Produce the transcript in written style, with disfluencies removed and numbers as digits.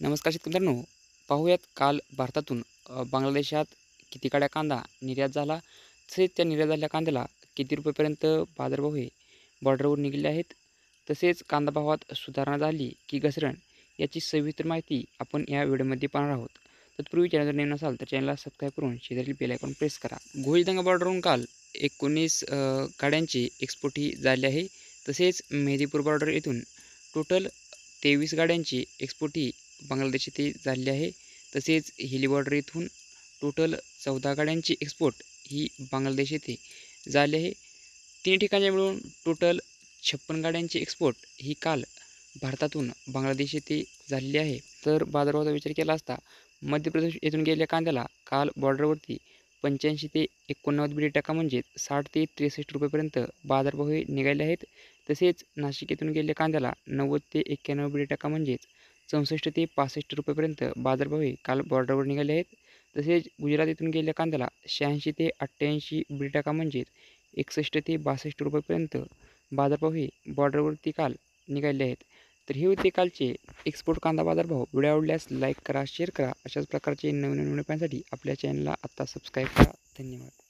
नमस्कार शेतकरी मित्रांनो, पाहूयात काल भारतातून बांगलादेशात किती गाड्या कांदा निर्यात झाला, तसेच त्या निर्यात झालेल्या कांद्याला किती रुपयेपर्यंत बाजारभाव हे बॉर्डरवर निघाले आहेत. तसेच कांदा भावात सुधारणा झाली की घसरण याची सविस्तर माहिती आपण या व्हिडिओमध्ये पाहणार आहोत. तत्पूर्वी चॅनल जर नवीन असाल तर चॅनलला सबस्क्राईब करून शेजारील बेल आयकॉन प्रेस करा. घोळीदंगा बॉर्डरवरून काल 19 गाड्यांची एक्सपोर्ट ही झाली आहे. तसेच मेहदीपूर बॉर्डर येथून टोटल 23 गाड्यांची एक्सपोर्ट ही बांगलादेश येथे झालेली आहे. तसेच हिली बॉर्डर येथून टोटल 14 गाड्यांची एक्सपोर्ट ही बांगलादेश येथे झाली आहे. तीन ठिकाणी मिळून टोटल 56 गाड्यांची एक्सपोर्ट ही काल भारतातून बांगलादेश येथे झालेली आहे. तर बाजारभावाचा विचार केला असता मध्य प्रदेश येथून गेलेल्या कांद्याला काल बॉर्डरवरती 85 ते 89 टक्का म्हणजेच 60 ते 63 रुपयेपर्यंत बाजारभाव हे निघाले आहेत. तसेच नाशिक येथून गेलेल्या कांद्याला 90 ते 91 टक्का म्हणजेच 64 ते 65 रुपयेपर्यंत बाजारभाव हे काल बॉर्डरवर निघाले आहेत. तसेच गुजरात येथून गेलेल्या कांद्याला 86 ते 88 टक्का म्हणजेच 61 ते 62 रुपयेपर्यंत बाजारभाव हे बॉर्डरवरती काल निघाले आहेत. तर हे होते कालचे एक्सपोर्ट कांदा बाजारभाव. व्हिडिओ आवडल्यास लाईक करा, शेअर करा. अशाच प्रकारचे नवीन व्हिडिओ पाहण्यासाठी आपल्या चॅनलला आत्ता सबस्क्राईब करा. धन्यवाद.